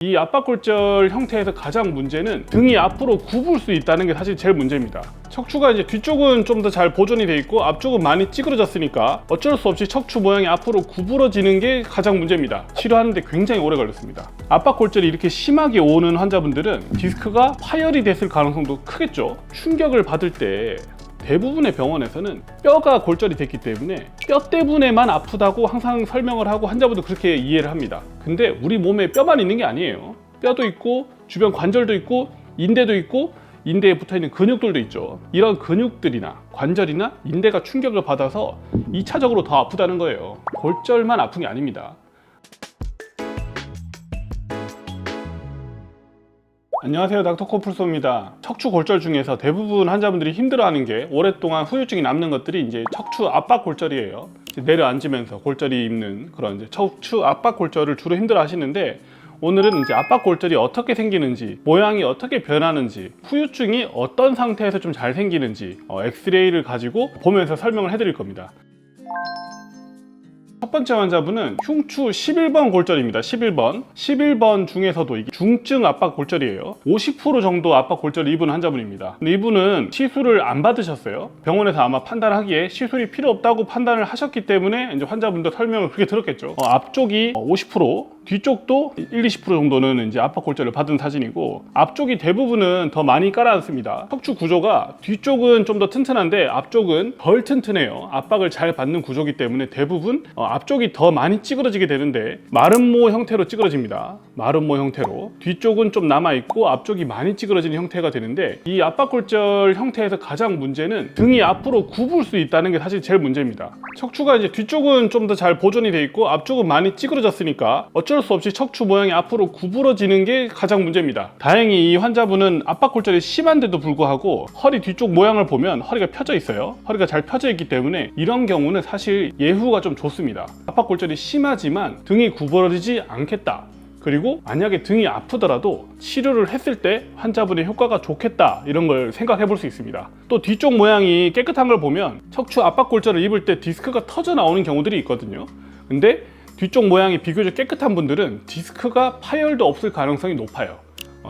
이 압박골절 형태에서 가장 문제는 등이 앞으로 굽을 수 있다는 게 사실 제일 문제입니다. 척추가 이제 뒤쪽은 좀 더 잘 보존이 돼 있고 앞쪽은 많이 찌그러졌으니까 어쩔 수 없이 척추 모양이 앞으로 구부러지는 게 가장 문제입니다. 치료하는데 굉장히 오래 걸렸습니다. 압박골절이 이렇게 심하게 오는 환자분들은 디스크가 파열이 됐을 가능성도 크겠죠. 충격을 받을 때 대부분의 병원에서는 뼈가 골절이 됐기 때문에 뼈 때문에만 아프다고 항상 설명을 하고 환자분도 그렇게 이해를 합니다. 근데 우리 몸에 뼈만 있는 게 아니에요. 뼈도 있고 주변 관절도 있고 인대도 있고 인대에 붙어있는 근육들도 있죠. 이런 근육들이나 관절이나 인대가 충격을 받아서 2차적으로 더 아프다는 거예요. 골절만 아픈 게 아닙니다. 안녕하세요, 닥터코풀소입니다. 척추 골절 중에서 대부분 환자분들이 힘들어하는 게 오랫동안 후유증이 남는 것들이 이제 척추 압박 골절이에요. 내려앉으면서 골절이 있는 그런 이제 척추 압박 골절을 주로 힘들어하시는데, 오늘은 이제 압박 골절이 어떻게 생기는지, 모양이 어떻게 변하는지, 후유증이 어떤 상태에서 좀 잘 생기는지 엑스레이를 가지고 보면서 설명을 해드릴 겁니다. 첫 번째 환자분은 흉추 11번 골절입니다. 11번 중에서도 이게 중증 압박 골절이에요. 50% 정도 압박 골절을 입은 환자분입니다. 근데 이분은 시술을 안 받으셨어요. 병원에서 아마 판단하기에 시술이 필요 없다고 판단을 하셨기 때문에 이제 환자분도 설명을 그렇게 들었겠죠. 앞쪽이 50%, 뒤쪽도 20% 정도는 이제 압박 골절을 받은 사진이고, 앞쪽이 대부분은 더 많이 깔아앉습니다. 척추 구조가 뒤쪽은 좀 더 튼튼한데 앞쪽은 덜 튼튼해요. 압박을 잘 받는 구조이기 때문에 대부분 앞쪽이 더 많이 찌그러지게 되는데 마름모 형태로 찌그러집니다. 마름모 형태로 뒤쪽은 좀 남아있고 앞쪽이 많이 찌그러지는 형태가 되는데, 이 압박골절 형태에서 가장 문제는 등이 앞으로 굽을 수 있다는 게 사실 제일 문제입니다. 척추가 이제 뒤쪽은 좀 더 잘 보존이 돼 있고 앞쪽은 많이 찌그러졌으니까 어쩔 수 없이 척추 모양이 앞으로 구부러지는 게 가장 문제입니다. 다행히 이 환자분은 압박골절이 심한데도 불구하고 허리 뒤쪽 모양을 보면 허리가 펴져 있어요. 허리가 잘 펴져 있기 때문에 이런 경우는 사실 예후가 좀 좋습니다. 압박골절이 심하지만 등이 구부러지지 않겠다, 그리고 만약에 등이 아프더라도 치료를 했을 때 환자분의 효과가 좋겠다, 이런 걸 생각해 볼 수 있습니다. 또 뒤쪽 모양이 깨끗한 걸 보면 척추 압박골절을 입을 때 디스크가 터져 나오는 경우들이 있거든요. 근데 뒤쪽 모양이 비교적 깨끗한 분들은 디스크가 파열도 없을 가능성이 높아요.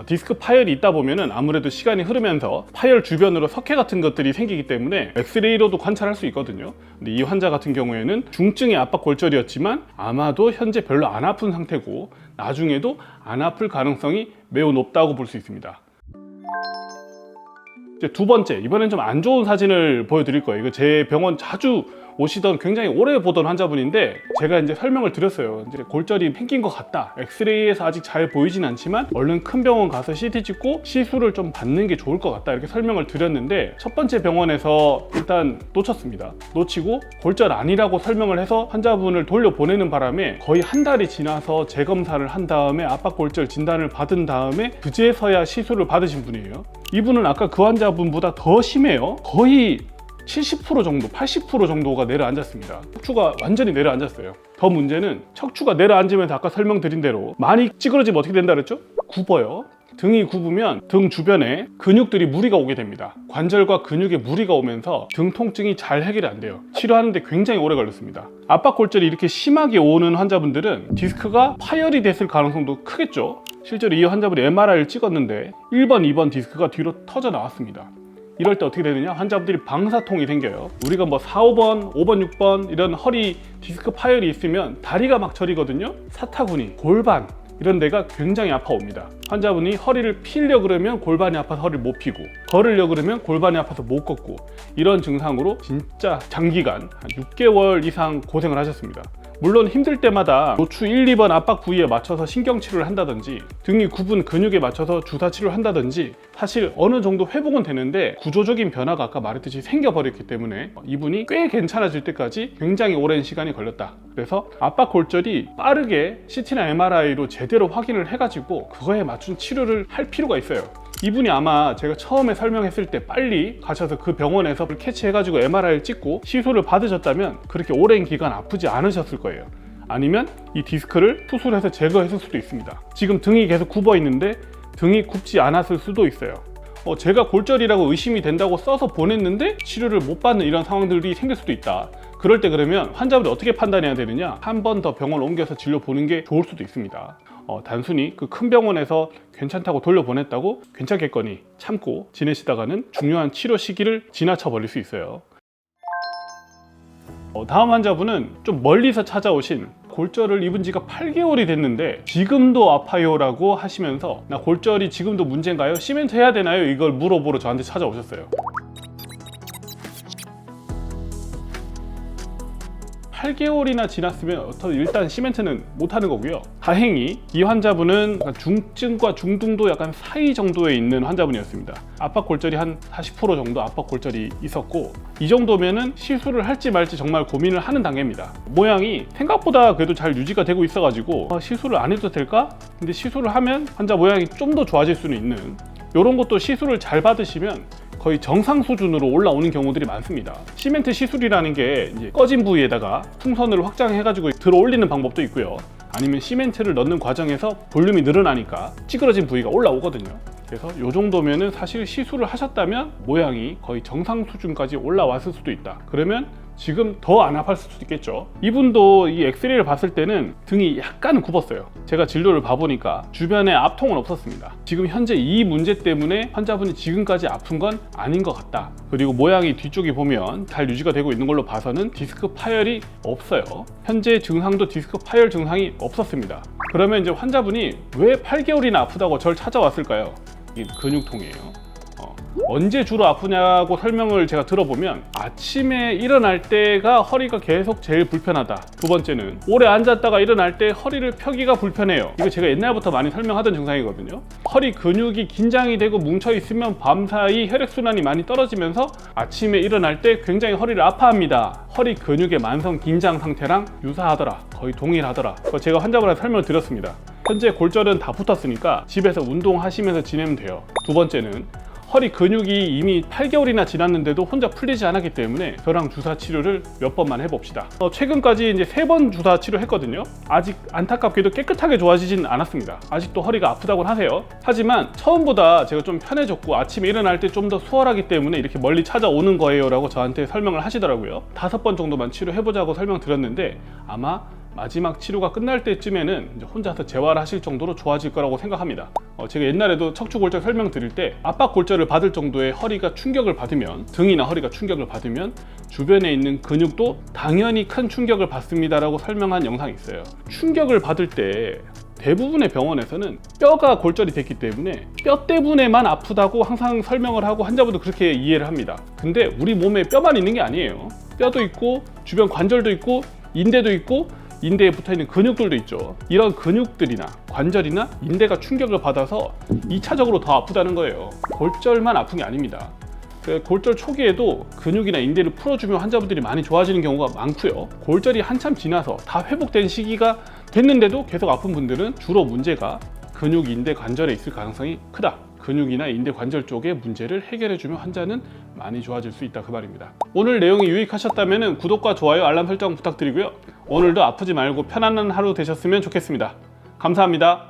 디스크 파열이 있다 보면은 아무래도 시간이 흐르면서 파열 주변으로 석회 같은 것들이 생기기 때문에 엑스레이로도 관찰할 수 있거든요. 근데 이 환자 같은 경우에는 중증의 압박 골절이었지만 아마도 현재 별로 안 아픈 상태고 나중에도 안 아플 가능성이 매우 높다고 볼 수 있습니다. 이제 두 번째, 이번엔 좀 안 좋은 사진을 보여드릴 거예요. 이거 제 병원 자주 오시던 굉장히 오래 보던 환자분인데, 제가 이제 설명을 드렸어요. 이제 골절이 생긴 것 같다, 엑스레이에서 아직 잘 보이진 않지만 얼른 큰 병원 가서 CT 찍고 시술을 좀 받는 게 좋을 것 같다, 이렇게 설명을 드렸는데, 첫 번째 병원에서 일단 놓쳤습니다. 놓치고 골절 아니라고 설명을 해서 환자분을 돌려보내는 바람에 거의 한 달이 지나서 재검사를 한 다음에 압박골절 진단을 받은 다음에 그제서야 시술을 받으신 분이에요. 이분은 아까 그 환자분보다 더 심해요. 거의 70% 정도, 80% 정도가 내려앉았습니다. 척추가 완전히 내려앉았어요. 더 문제는 척추가 내려앉으면서 아까 설명드린 대로 많이 찌그러지면 어떻게 된다 그랬죠? 굽어요. 등이 굽으면 등 주변에 근육들이 무리가 오게 됩니다. 관절과 근육에 무리가 오면서 등 통증이 잘 해결이 안 돼요. 치료하는데 굉장히 오래 걸렸습니다. 압박골절이 이렇게 심하게 오는 환자분들은 디스크가 파열이 됐을 가능성도 크겠죠. 실제로 이 환자분이 MRI를 찍었는데 1번, 2번 디스크가 뒤로 터져 나왔습니다. 이럴 때 어떻게 되느냐? 환자분들이 방사통이 생겨요. 우리가 뭐 4, 5번, 5번, 6번 이런 허리 디스크 파열이 있으면 다리가 막 저리거든요. 사타구니, 골반 이런 데가 굉장히 아파옵니다. 환자분이 허리를 피려고 그러면 골반이 아파서 허리를 못 피고, 걸으려고 그러면 골반이 아파서 못 걷고, 이런 증상으로 진짜 장기간 한 6개월 이상 고생을 하셨습니다. 물론 힘들 때마다 노추 1, 2번 압박 부위에 맞춰서 신경치료를 한다든지 등이 굽은 근육에 맞춰서 주사치료를 한다든지 사실 어느 정도 회복은 되는데 구조적인 변화가 아까 말했듯이 생겨버렸기 때문에 이분이 꽤 괜찮아질 때까지 굉장히 오랜 시간이 걸렸다. 그래서 압박 골절이 빠르게 CT나 MRI로 제대로 확인을 해가지고 그거에 맞춘 치료를 할 필요가 있어요. 이분이 아마 제가 처음에 설명했을 때 빨리 가셔서 그 병원에서 캐치해가지고 MRI를 찍고 시술을 받으셨다면 그렇게 오랜 기간 아프지 않으셨을 거예요. 아니면 이 디스크를 수술해서 제거했을 수도 있습니다. 지금 등이 계속 굽어 있는데 등이 굽지 않았을 수도 있어요. 제가 골절이라고 의심이 된다고 써서 보냈는데 치료를 못 받는 이런 상황들이 생길 수도 있다. 그럴 때 그러면 환자분이 어떻게 판단해야 되느냐? 한 번 더 병원 옮겨서 진료 보는 게 좋을 수도 있습니다. 단순히 그 큰 병원에서 괜찮다고 돌려보냈다고 괜찮겠거니 참고 지내시다가는 중요한 치료 시기를 지나쳐 버릴 수 있어요. 다음 환자분은 좀 멀리서 찾아오신 골절을 입은 지가 8개월이 됐는데 지금도 아파요 라고 하시면서 나 골절이 지금도 문제인가요? 시멘트 해야 되나요? 이걸 물어보러 저한테 찾아오셨어요. 8개월이나 지났으면 일단 시멘트는 못하는 거고요. 다행히 이 환자분은 중증과 중등도 약간 사이 정도에 있는 환자분이었습니다. 압박골절이 한 40% 정도 압박골절이 있었고 이 정도면은 시술을 할지 말지 정말 고민을 하는 단계입니다. 모양이 생각보다 그래도 잘 유지가 되고 있어가지고 시술을 안 해도 될까? 근데 시술을 하면 환자 모양이 좀 더 좋아질 수는 있는, 이런 것도 시술을 잘 받으시면 거의 정상 수준으로 올라오는 경우들이 많습니다. 시멘트 시술이라는 게 이제 꺼진 부위에다가 풍선을 확장해가지고 들어 올리는 방법도 있고요. 아니면 시멘트를 넣는 과정에서 볼륨이 늘어나니까 찌그러진 부위가 올라오거든요. 그래서 이 정도면은 사실 시술을 하셨다면 모양이 거의 정상 수준까지 올라왔을 수도 있다. 그러면 지금 더 안 아팠을 수도 있겠죠. 이분도 이 엑스레이를 봤을 때는 등이 약간 굽었어요. 제가 진료를 봐보니까 주변에 압통은 없었습니다. 지금 현재 이 문제 때문에 환자분이 지금까지 아픈 건 아닌 것 같다. 그리고 모양이 뒤쪽에 보면 잘 유지가 되고 있는 걸로 봐서는 디스크 파열이 없어요. 현재 증상도 디스크 파열 증상이 없었습니다. 그러면 이제 환자분이 왜 8개월이나 아프다고 저를 찾아왔을까요? 이게 근육통이에요. 언제 주로 아프냐고 설명을 제가 들어보면 아침에 일어날 때가 허리가 계속 제일 불편하다. 두 번째는 오래 앉았다가 일어날 때 허리를 펴기가 불편해요. 이거 제가 옛날부터 많이 설명하던 증상이거든요. 허리 근육이 긴장이 되고 뭉쳐 있으면 밤사이 혈액순환이 많이 떨어지면서 아침에 일어날 때 굉장히 허리를 아파합니다. 허리 근육의 만성 긴장 상태랑 유사하더라. 거의 동일하더라. 제가 환자분한테 설명을 드렸습니다. 현재 골절은 다 붙었으니까 집에서 운동하시면서 지내면 돼요. 두 번째는 허리 근육이 이미 8개월이나 지났는데도 혼자 풀리지 않았기 때문에 저랑 주사 치료를 몇 번만 해봅시다. 최근까지 이제 3번 주사 치료했거든요. 아직 안타깝게도 깨끗하게 좋아지진 않았습니다. 아직도 허리가 아프다고는 하세요. 하지만 처음보다 제가 좀 편해졌고 아침에 일어날 때 좀 더 수월하기 때문에 이렇게 멀리 찾아오는 거예요 라고 저한테 설명을 하시더라고요. 5번 정도만 치료해보자고 설명드렸는데 아마 마지막 치료가 끝날 때쯤에는 이제 혼자서 재활을 하실 정도로 좋아질 거라고 생각합니다. 제가 옛날에도 척추골절 설명드릴 때 압박골절을 받을 정도의 허리가 충격을 받으면, 등이나 허리가 충격을 받으면 주변에 있는 근육도 당연히 큰 충격을 받습니다 라고 설명한 영상이 있어요. 충격을 받을 때 대부분의 병원에서는 뼈가 골절이 됐기 때문에 뼈 때문에만 아프다고 항상 설명을 하고 환자분도 그렇게 이해를 합니다. 근데 우리 몸에 뼈만 있는 게 아니에요. 뼈도 있고 주변 관절도 있고 인대도 있고 인대에 붙어있는 근육들도 있죠. 이런 근육들이나 관절이나 인대가 충격을 받아서 2차적으로 더 아프다는 거예요. 골절만 아픈 게 아닙니다. 골절 초기에도 근육이나 인대를 풀어주면 환자분들이 많이 좋아지는 경우가 많고요. 골절이 한참 지나서 다 회복된 시기가 됐는데도 계속 아픈 분들은 주로 문제가 근육, 인대, 관절에 있을 가능성이 크다. 근육이나 인대, 관절 쪽의 문제를 해결해주면 환자는 많이 좋아질 수 있다, 그 말입니다. 오늘 내용이 유익하셨다면 구독과 좋아요, 알람 설정 부탁드리고요. 오늘도 아프지 말고 편안한 하루 되셨으면 좋겠습니다. 감사합니다.